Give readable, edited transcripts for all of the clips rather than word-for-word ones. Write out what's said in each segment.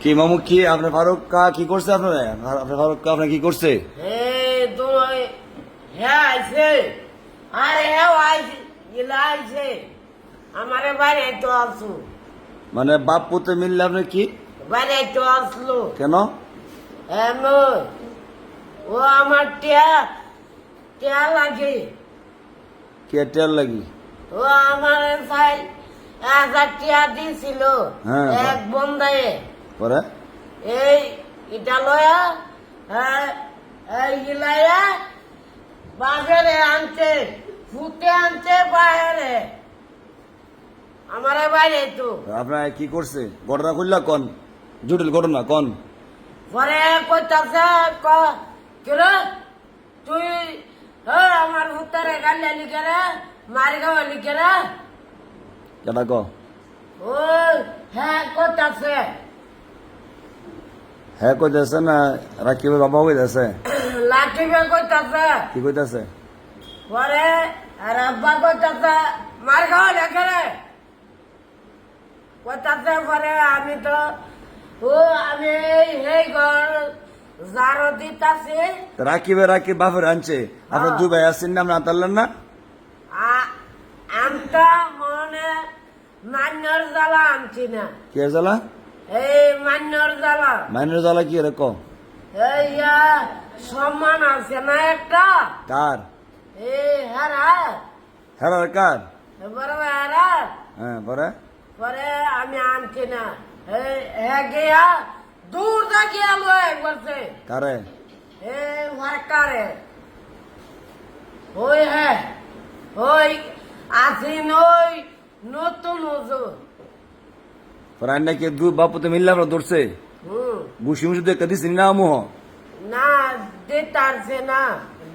কি মামু কি আপনার ফারুক কা কি করছে আপনারা আপনার ফারুক কা আপনার কি করছে এই তো হ্যাঁ আইছে আরে হ্যাঁ আইছে গিলা আইছে আমারে বাইরে তো আসু মানে বাপ পুতে মিললে আপনি কি বাইরে তো আসলো কেন এমন ও আমার টিয়া টিয়া লাগে কে টের লাগি ও আমার ভাই 1000 টিয়া দিছিল হ্যাঁ, এক বন্দায় পরে এই এটা লয়া এই গিলায়া বাজারে আনতে ফুটে আনতে বাইরে আমার বাইরে তো আপনার কি করছে ঘটনা খুললা কন জটিল ঘটনা কন পরে কইতাছে কিরে তুই আমার ভুতারে গালে লিখে মারি গাওয়া লিখে কেটা ক ও হ্যাঁ কইতাছে হ্যাঁ কইতেছে না রাকিবের বাবা কইতেছে লাঠিবে কইতাছে কি কইতেছে পরে আর আব্বা কইতাছে মার খাওয়া লেখে রে কইতাছে পরে আমি তো ও আমি এই ঘর জারো দিতাছি রাকিব বাপের আনছে আপনার দুই ভাই আসছেন না আপনার আনতারলেন না আমটা মনে মান্যর জ্বালা আনছি না কে জ্বালা এই মান্যর জ্বালা মাইনের জ্বালা কি রে ক এই সম্মান আছে না একটা কার এই হারা হ্যাঁ কার এবার হারা হ্যাঁ পরে পরে আমি আনছি না হ্যাঁ গিয়া দূর থেকে আলো একবারছে কারে এই ওয়ার্কারে ওই হ্যাঁ ওই আসিন ওই নতুন হুজুর পরে আইন নাকি দুই বাপ পুতে মিললে আপনার ধরছে বুসি মুসি তো একটা দিচ্ছি না মুহ না দিতারছে না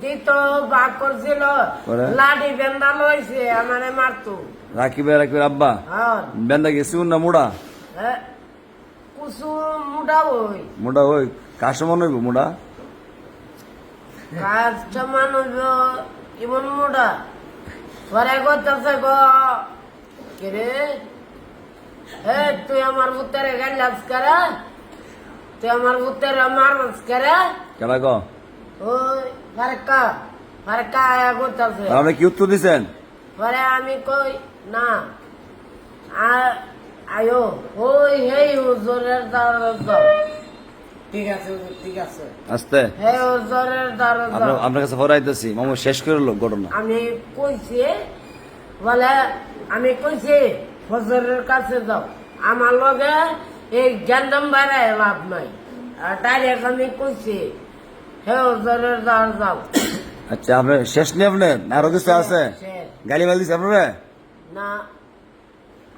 দিত বা করছিল পরে? লাঠি বেন্দা লইছে আমারে মারতো রাকিবের আব্বা হ্যাঁ বেন্দা গেছি না মুড়া কুসু মুডা ওই মুড়া ওই কার সমান হইব মুড়া কাজ মানুষ ইমন মুডা পরে করতেছে কে রে তুই আমার উত্তরে গাইলাস করা তুই আমার উত্তরে মারস করা কেডা ক ওই ফারকা আয়া করতেছে আর আপনি কি উত্তর দিচ্ছেন পরে আমি কই না আয়ো ওই হেই হুজুরের দ্বারা যাও ঠিক আছে হুজুর, ঠিক আছে আস্তে হে হুজুরের দ্বারা যাও আপনার কাছে ফরাইতেছি মামু শেষ করে লোক ঘটনা আমি কইছি বলে আমি কইছি হুজুরের কাছে যাও আমার লগে এই গ্যান্ডাম বাড়ায় লাভ নাই আর ডাইরেক্ট আমি কইছি হে হুজুরের দ্বারা যাও আচ্ছা আপনার শেষ নেই আপনার আরো কিছু আছে শেষ। গালি মাল দিচ্ছে আপনারা না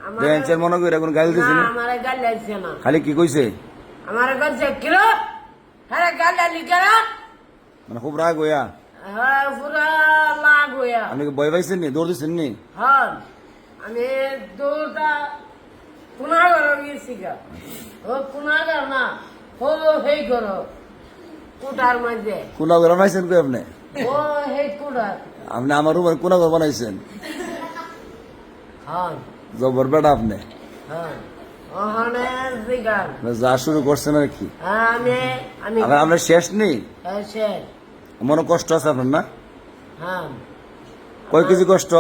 আমার বেঞ্চের মনে করে এখন গালি দিচ্ছে না আমারে গালাইছে না খালি কি কইছে আমার কাছে কিলো হ্যাঁ গালালি কেরা মানে খুব রাগ হইয়া হ্যাঁ পুরা লাগ হইয়া আপনি কি ভয় পাইছেন নি দৌড় দিচ্ছেন নি হ্যাঁ আমি দুটা পুনাগর গেছি গা ও পুনাগর না ও হেই করো কুটার মাঝে কোনা ঘর বানাইছেন কই আপনি ও হেই কুটার আপনি আমার রুমের কোনা ঘর বানাইছেন হ্যাঁ জবর বেটা আপনি হ্যাঁ ওখানে জিগার যা শুরু করছেন আর কি আমি আমি আপনার শেষ নেই এসে মনে কষ্ট আছে আপনার না হ্যাঁ কয় কেজি কষ্ট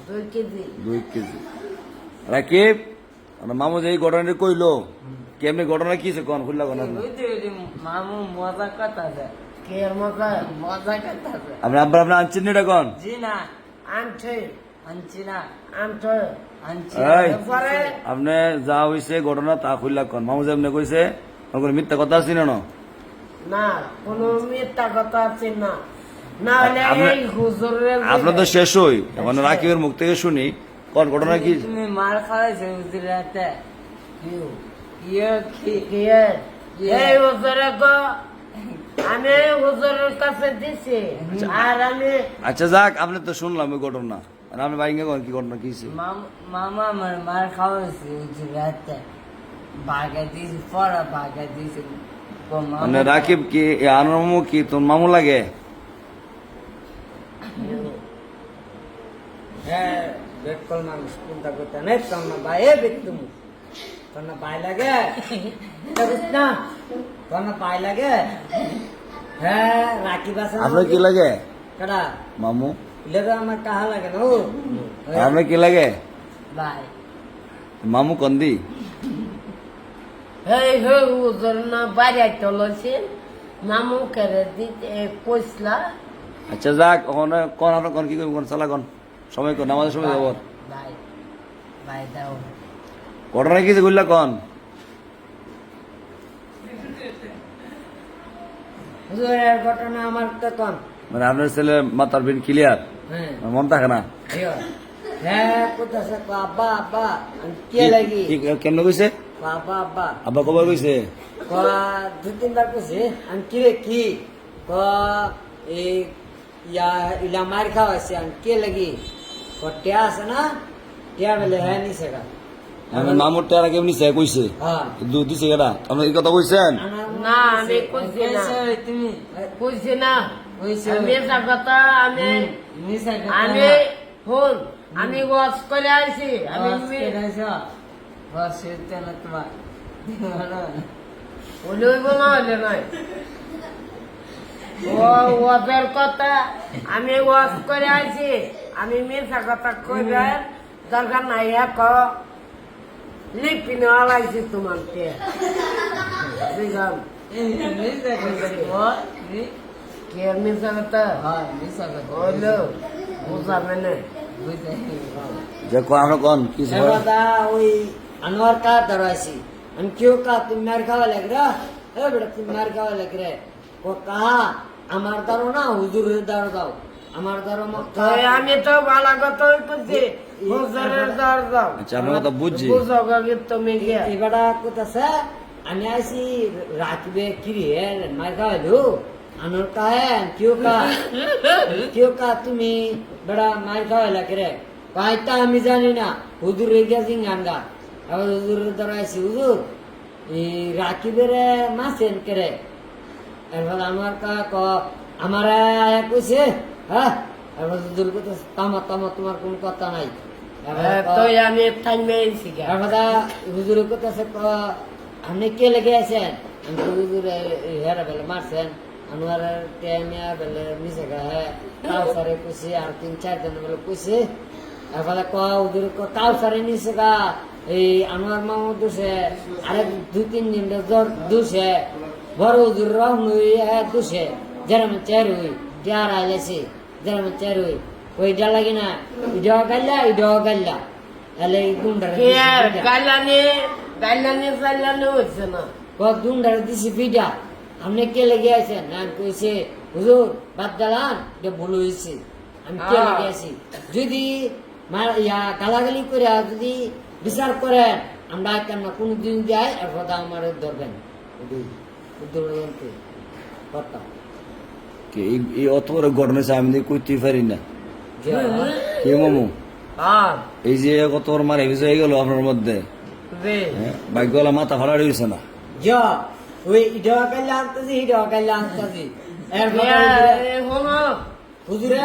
2 কেজি 2 কেজি রাকিব আমার মামু যে এই ঘটনাটি কইলো কেমনি ঘটনা কি কোন খুললা কোন মামু মজা কথা কে মজা মজা করতেছে আপনি আব্বার আপনি আনছেন নি এটা কোন জি না আনছে আনছি না আনছে আনছি এই পরে আপনি যা হইছে ঘটনা তা খুললা কোন মামু যে আপনি কইছে কোন মিথ্যা কথা আছে না না কোনো মিথ্যা কথা আছে না না হলে আপনার- এই হুজুরের আপনার তো শেষ হই এখন রাকিবের মুখ থেকে শুনি কোন ঘটনা কি তুমি মার খাওয়াইছো হুজুরাতে ইয়ে কি কে এই হুজুরে গো আমি হুজুরের কাছে দিছি আর আমি আচ্ছা যাক আপনি তো শুনলাম ওই ঘটনা আর আপনি বাইঙ্গা কোন কি ঘটনা কি হইছে? মামা আমার মার খাওয়াইছে হুজুরাতে বাগা দিয়েছি পড়া বাগা দিয়েছি মানে রাকিব কি আনোর মামু কি তোর মামু লাগে হ্যাঁ বেট কল মানুষ কোনটা করতে নেই কামনা বাইরে বেট তুমি কোন পাই লাগে বুঝ না কোন পাই লাগে হ্যাঁ রাখি বাসা আপনার কি লাগে কেডা মামু লেবে আমার কাহা লাগে না আপনার কি লাগে ভাই মামু কন্দি হে হে উজর না বাইরে চলছেন মামু করে দিতে কইসলা আচ্ছা যাক ওখানে কোন আপনার কোন কি করবেন চালা কোন সময় কোন আমাদের সময় যাব ভাই ভাই দাও ঘটনা কি বললা কোন হুজুরের ঘটনা আমার তো কম মানে আপনার ছেলে মাথার বিন ক্লিয়ার হ্যাঁ মন থাকে না হ্যাঁ কোথাছে আব্বা আব্বা কে লাগি কেমনে কইছে আব্বা আব্বা আব্বা কবার কইছে দু তিনবার কইছে আমি কি রে কি এই ইলা মার খাওয়াছে আমি কে লাগি টিয়া আছে না টিয়া বেলে হ্যাঁ নিছে গা আমি মামুর টেরা কেমনি চাই কইছে হ্যাঁ দুধ দিছে কেটা আপনি এই কথা কইছেন না আমি কইছি না তুমি কইছি না কইছো। আমি এটা কথা আমি মিশা আমি ফোন আমি ওয়াশ করে আইছি আমি বস তেল তোমার হইব না হইলে নাই ও ওদের কথা আমি ওয়াশ করে আইছি আমি মিশা কথা কইবে দরকার নাই এক লিপিনে আলাইছি তোমাকে বুঝলাম কে মিশা কথা হইলো বুঝাবে না যে কোন আপনার কোন কি দাদা ওই আনোয়ার কা ধরাইছি আমি কেউ কা তুমি মার খাওয়া লাগ রা এ বেটা তুমি মার খাওয়া লাগ রে ও কাহা আমার দ্বারো না হুজুরের দ্বারো দাও আমার দ্বারো আমি তো ভালো কথা করছি হুজুরের দর দাও আচ্ছা আপনার কথা বুঝছি বুঝো গিয়ে তুমি গিয়া এবারে কোথাছে আমি আইছি রাখবে কি রে মার খাওয়াইলু আনোর কাহে কেউ কা তুমি বেড়া মার খাওয়া লাগ রে কাইটা আমি জানি না হুজুরের গেছি গানগা আবার হুজুরের দ্বারা আইছি হুজুর এই রাখিবের মাসেন করে এরপর আমার আমার কইছে হ্যাঁ এবার হুজুর কথা তামা তোমার কোন কথা নাই তো আমি থাইমে আইছি গা এরপর হুজুর কথা আপনি কে লেগে আছেন আমি হুজুর হেরা বেলে মারছেন আমার টেমিয়া বেলে মিশে গা হ্যাঁ তাও সারে কইছে আর 3-4 দিন বেলে কইছে এরপর হুজুর তাও সারে নিছে গা এই আনোয়ার মামু দুসে আরেক 2-3 দিন জ্বর দুসে বড় হুজুর রহনুই দুসে যেরম চের হই যার আইলেছে যেরম চের হই ওই যা লাগে না ইডা গাল্লা এলে গুন্ডার গাইলানি হচ্ছে না গুন্ডার দিছি পিডা আপনি কে লেগে আছেন আমি কইছে হুজুর বাদ দালান যে ভুল হয়েছে আমি কে লেগে আছি যদি গালাগালি করে যদি বিচার করেন আমরা কেন কোনদিন যাই এরপর আমার ধরবেন কথা এই অত বড় ঘটনা আমি কইতে পারি না কি মামু এই যে কত বড় মারে ভিজে হয়ে গেল আপনার মধ্যে ভাগ্যলা মাথা ফাড়া রয়েছে না যা ওই ইডা গাল্লা আনতাছি হুজুরে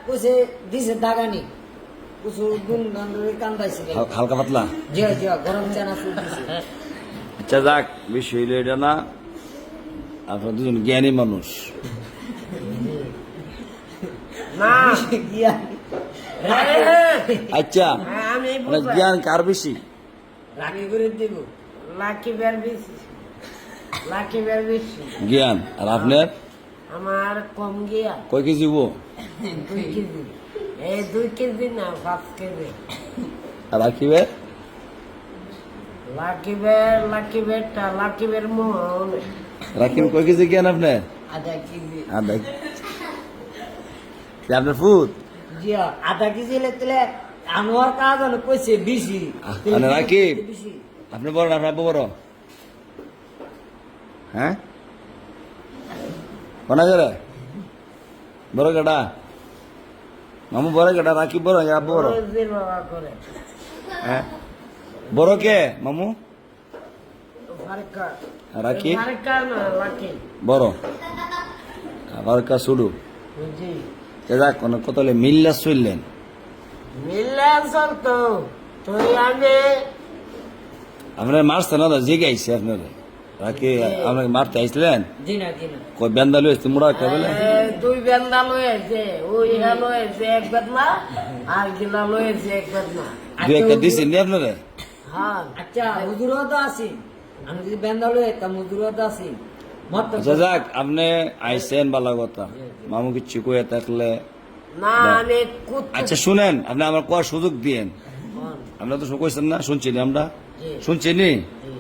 কইছে দিছে দাগানি কুসু গুন গন্ডরে কান্দাইছে হালকা পাতলা জি গরম চানা সুপ দিছে আচ্ছা যাক বিষয় হইলো এটা না আপনার দুজন জ্ঞানী মানুষ না গিয়া আচ্ছা আমি মানে জ্ঞান কার বেশি রাখি করে দেব লাকি বের বেশি জ্ঞান আর আপনার আমার কম গিয়া কয় কেজি হবো 2 কেজি এই 2 কেজি না 5 কেজি আর রাখিবে লাকি বের মোহন রাখিব কয় কেজি জ্ঞান আপনার আধা কেজি আধা আপনার ফুট জিয়া আধা কেজি লেতলে আনোয়ার কাজ হলো কইছে বেশি মানে রাকিব বেশি আপনি বড় না আপনার আব্বু বড় হ্যাঁ কোনা করে বড় কেটা মামু বড় কেটা রাকিব বড় আব্বু বড় রোজের বাবা করে হ্যাঁ বড় কে মামু ফারকা রাকিব ফারকা না লাকি বড় আবার কা শুরু জি যাক কোন কতলে মিল্লা চললেন মিললে তো তুই আমি আপনার মারছে না তো জিগে আইসে আপনার রাখি আপনাকে মারতে আইসলেন জি না জি না কই বেন্দা লইছে মুড়া একটা বেলা দুই বেন্দা লয়েছে ওই লয়েছে এক বেদনা আর গিলা লয়েছে এক বেদনা দুই একটা দিছেন নি আপনারে হ্যাঁ আচ্ছা হুজুরও তো আছি আমি যদি বেন্দালো একটা হুজুরও তো আছি মত আচ্ছা যাক আপনি আইসেন ভালো কথা মামু কিচ্ছু কয়ে থাকলে না আমি কুত আচ্ছা শুনেন আপনি আমার কোয়ার সুযোগ দিয়েন আমরা তো কইছেন না শুনছি নি আমরা শুনছি নি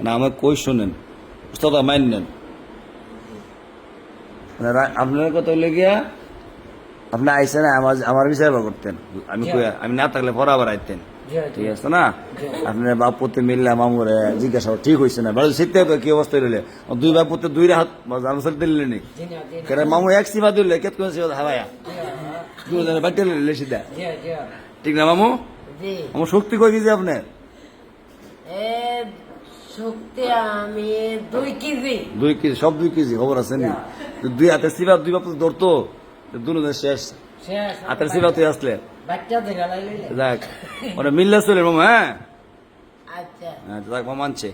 না আমার কই শুনেন উস্তাদা মাইন নেন আপনার কথা হইলে গিয়া আপনি আইসেন আমার বিষয় করতেন আমি না থাকলে পরে আবার আইতেন ঠিক আছে না আপনার বাপুতে মিললে মামুরে জিজ্ঞাসা ঠিক হয়েছে না বাড়ি শীতে কি অবস্থা রইলে দুই বাপুতে দুই হাত জানসাল দিলে নি মামু এক সিমা দিলে কেত কোন সিমা হাওয়া দুজনে বাটে লইলে সিধা ঠিক না মামু জি আমার শক্তি কই গেছে আপনার এ শক্তি আমি 2 কেজি 2 কেজি সব 2 কেজি খবর আছে নি দুই হাতে সিমা দুই বাপু ধরতো দুজনে শেষ শেষ হাতের সিমা তুই আসলে বাচ্চা দেখা লাইলে যাক ওটা মিললে চলে মামু হ্যাঁ আচ্ছা যাক মামা আনছে